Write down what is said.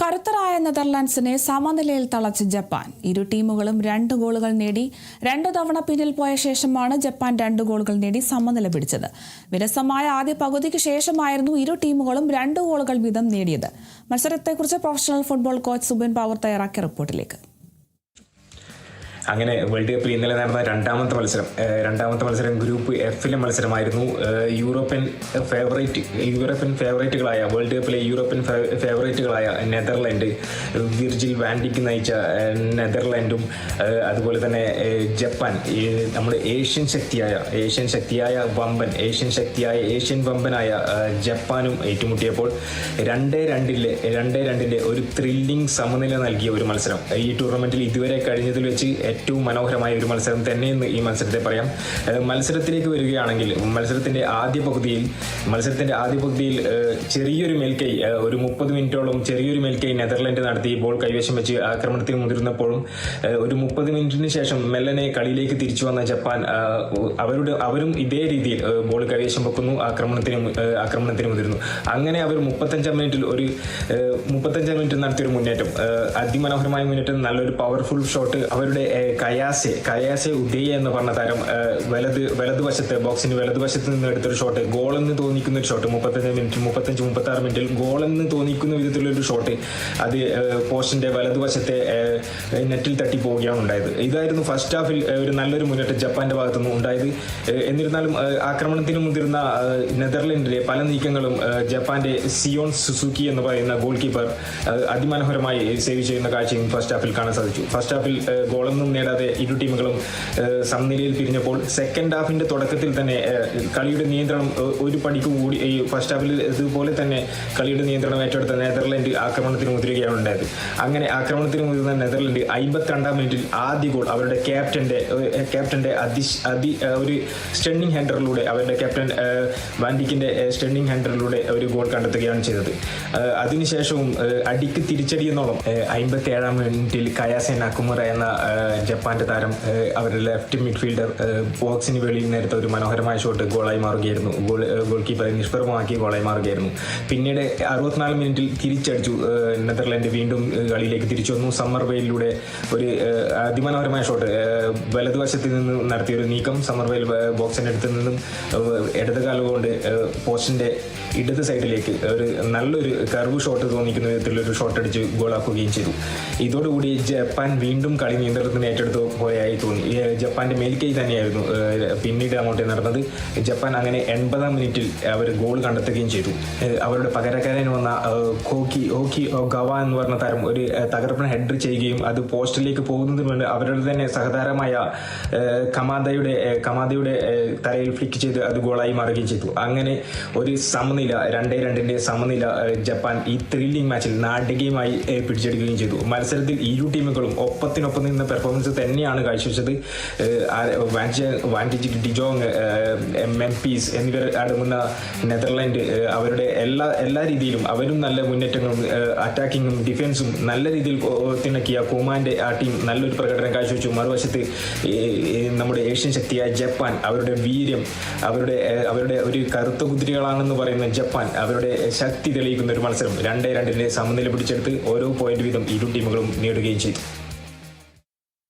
കരുത്തരായ നെതർലാൻഡ്സിനെ സമനിലയിൽ തളച്ച ജപ്പാൻ. ഇരു ടീമുകളും 2 ഗോളുകൾ നേടി. 2 തവണ പിന്നിൽ പോയ ശേഷമാണ് ജപ്പാൻ 2 ഗോളുകൾ നേടി സമനില പിടിച്ചത്. വിരസമായ ആദ്യ പകുതിക്ക് ശേഷമായിരുന്നു ഇരു ടീമുകളും 2 ഗോളുകൾ വീതം നേടിയത്. മത്സരത്തെക്കുറിച്ച് പ്രൊഫഷണൽ ഫുട്ബോൾ കോച്ച് സുബിൻ പവർ തയ്യാറാക്കിയ റിപ്പോർട്ടിലേക്ക്. അങ്ങനെ വേൾഡ് കപ്പിൽ ഇന്നലെ നടന്ന രണ്ടാമത്തെ മത്സരം ഗ്രൂപ്പ് എഫിലെ മത്സരമായിരുന്നു. യൂറോപ്യൻ ഫേവറേറ്റുകളായ വേൾഡ് കപ്പിലെ ഫേവറേറ്റുകളായ നെതർലൻഡ്, വിർജിൽ വാൻഡിക്ക് നയിച്ച നെതർലൻഡും അതുപോലെ തന്നെ ജപ്പാൻ, നമ്മുടെ ഏഷ്യൻ വമ്പനായ ജപ്പാനും ഏറ്റുമുട്ടിയപ്പോൾ 2-2 ഒരു ത്രില്ലിംഗ് സമനില നൽകിയ ഒരു മത്സരം. ഈ ടൂർണമെന്റിൽ ഇതുവരെ കഴിഞ്ഞതിൽ വെച്ച് ഏറ്റവും മനോഹരമായ ഒരു മത്സരം തന്നെയെന്ന് ഈ മത്സരത്തെ പറയാം. മത്സരത്തിലേക്ക് വരികയാണെങ്കിൽ മത്സരത്തിന്റെ ആദ്യ പകുതിയിൽ ചെറിയൊരു മേൽക്കൈ, ഒരു 30 മിനിറ്റോളം ചെറിയൊരു മേൽക്കൈ നെതർലൻഡ് നടത്തി ബോൾ കൈവശം വെച്ച് ആക്രമണത്തിന് മുതിർന്നപ്പോഴും ഒരു 30 മിനിറ്റിന് ശേഷം മെല്ലനെ കളിയിലേക്ക് തിരിച്ചു വന്ന ജപ്പാൻ അവരും ഇതേ രീതിയിൽ ബോൾ കൈവശം വെക്കുന്നു, ആക്രമണത്തിന് മുതിരുന്നു. അങ്ങനെ അവർ 35 മിനിറ്റ് നടത്തിയൊരു മുന്നേറ്റം, അതിമനോഹരമായ മുന്നേറ്റം, നല്ലൊരു പവർഫുൾ ഷോട്ട്. അവരുടെ കയാസെ ഉദയ എന്ന് പറഞ്ഞ താരം വലതുവശത്ത് ബോക്സിന് വലതുവശത്ത് നിന്ന് എടുത്തൊരു ഷോട്ട്, ഗോളെന്ന് തോന്നിക്കുന്ന ഒരു ഷോട്ട്, 35-36 മിനിറ്റിൽ ഗോളെന്ന് തോന്നിക്കുന്ന വിധത്തിലൊരു ഷോട്ട്, അത് പോസ്റ്റിന്റെ വലതുവശത്തെ നെറ്റിൽ തട്ടി പോവുകയാണ് ഉണ്ടായത്. ഇതായിരുന്നു ഫസ്റ്റ് ഹാഫിൽ ഒരു നല്ലൊരു മുന്നേറ്റം ജപ്പാന്റെ ഭാഗത്തുനിന്ന് ഉണ്ടായത്. എന്നിരുന്നാലും ആക്രമണത്തിന് മുതിർന്ന നെതർലൻഡിലെ പല നീക്കങ്ങളും ജപ്പാന്റെ സിയോൺ സുസുക്കി എന്ന് പറയുന്ന ഗോൾ കീപ്പർ അതിമനോഹരമായി സേവ് ചെയ്യുന്ന കാഴ്ചയും ഫസ്റ്റ് ഹാഫിൽ കാണാൻ സാധിച്ചു. ഫസ്റ്റ് ഹാഫിൽ ഗോളൊന്നും നേടാതെ ഇരു ടീമുകളും സമനിലയിൽ പിരിഞ്ഞപ്പോൾ സെക്കൻഡ് ഹാഫിന്റെ തുടക്കത്തിൽ തന്നെ കളിയുടെ നിയന്ത്രണം ഒരു പടിക്ക് കൂടി, ഈ ഫസ്റ്റ് ഹാഫിൽ ഇതുപോലെ തന്നെ കളിയുടെ നിയന്ത്രണം ഏറ്റെടുത്ത നെതർലൻഡ് ആക്രമണത്തിന് മുതിരുകയാണ് ഉണ്ടായത്. അങ്ങനെ ആക്രമണത്തിന് മുതിർന്ന നെതർലൻഡ് 52-ാം മിനിറ്റിൽ ആദ്യ ഗോൾ അവരുടെ ക്യാപ്റ്റന്റെ ഒരു സ്റ്റണ്ണിംഗ് ഹെൻഡറിലൂടെ, അവരുടെ ക്യാപ്റ്റൻ വാൻഡിക്കിന്റെ സ്റ്റണ്ണിംഗ് ഹെൻഡറിലൂടെ ഒരു ഗോൾ കണ്ടെത്തുകയാണ് ചെയ്തത്. അതിനുശേഷവും അടിക്ക് തിരിച്ചടിയെന്നോളം 57-ാം മിനിറ്റിൽ കയാസെ നക്കുമുറ എന്ന ജപ്പാന്റെ താരം അവരുടെ ലെഫ്റ്റ് മിഡ്ഫീൽഡർ ബോക്സിന് വെളിയിൽ നേരത്തെ ഒരു മനോഹരമായ ഷോട്ട് ഗോളായി മാറുകയായിരുന്നു. ഗോൾ കീപ്പറെ നിഷ്പ്രഭമാക്കി ഗോളായി മാറുകയായിരുന്നു. പിന്നീട് 64 മിനിറ്റിൽ തിരിച്ചടിച്ചു നെതർലൻഡ്, വീണ്ടും കളിയിലേക്ക് തിരിച്ചു വന്നു. സമ്മർവെയിലൂടെ ഒരു അതിമനോഹരമായ ഷോട്ട്, വലതുവശത്ത് നിന്ന് നടത്തിയൊരു നീക്കം, സമ്മർവെയിൽ ബോക്സിന്റെ അടുത്ത് നിന്നും ഇടത് കാലുകൊണ്ട് പോസ്റ്റിന്റെ ഇടത് സൈഡിലേക്ക് ഒരു നല്ലൊരു കർവ് ഷോട്ട് തോന്നിക്കുന്ന വിധത്തിലൊരു ഷോട്ട് അടിച്ച് ഗോളാക്കുകയും ചെയ്തു. ഇതോടുകൂടി ജപ്പാൻ വീണ്ടും കളി നിയന്ത്രണത്തിന് ഏറ്റെടുത്ത് പോയായി തോന്നി. ജപ്പാന്റെ മേൽക്കൈ തന്നെയായിരുന്നു പിന്നീട് അങ്ങോട്ട് നടന്നത്. ജപ്പാൻ അങ്ങനെ 80-ാം മിനിറ്റിൽ അവർ ഗോൾ കണ്ടെത്തുകയും ചെയ്തു. അവരുടെ പകരക്കാരൻ വന്ന ഹോക്കി ഗവ എന്ന് പറഞ്ഞ താരം ഒരു തകർപ്പൻ ഹെഡർ ചെയ്യുകയും അത് പോസ്റ്റിലേക്ക് പോകുന്നതിന് മുമ്പ് അവരുടെ തന്നെ സഹതാരമായ കമാദയുടെ തലയിൽ ഫ്ലിക്ക് ചെയ്ത് അത് ഗോളായി മാറുകയും ചെയ്തു. അങ്ങനെ ഒരു സമനില, 2-2 സമനില ജപ്പാൻ ഈ ത്രില്ലിംഗ് മാച്ചിൽ നാടകീയമായി പിടിച്ചെടുക്കുകയും ചെയ്തു. മത്സരത്തിൽ ഇരു ടീമുകളും ഒപ്പത്തിനൊപ്പം നിന്ന പെർഫോമൻസ് തന്നെയാണ് കാഴ്ചവെച്ചത്. വാൻഡിക്ക്, ഡിജോങ്, മെംഫീസ് എന്നിവർ അടങ്ങുന്ന നെതർലൻഡ് അവരുടെ എല്ലാ രീതിയിലും അവരും നല്ല മുന്നേറ്റങ്ങളും അറ്റാക്കിങ്ങും ഡിഫൻസും നല്ല രീതിയിൽ ഒത്തിണക്കിയ കോമാന്റെ ആ ടീം നല്ലൊരു പ്രകടനം കാഴ്ചവെച്ചു. മറുവശത്ത് നമ്മുടെ ഏഷ്യൻ ശക്തിയായ ജപ്പാൻ, അവരുടെ വീര്യം, അവരുടെ ഒരു കറുത്ത കുതിരകളാണെന്ന് പറയുന്ന ജപ്പാൻ അവരുടെ ശക്തി തെളിയിക്കുന്ന ഒരു മത്സരം 2-2 സമനില പിടിച്ചെടുത്ത് ഓരോ പോയിന്റ് വീതം ഇരു ടീമുകളും നേടുകയും ചെയ്തു.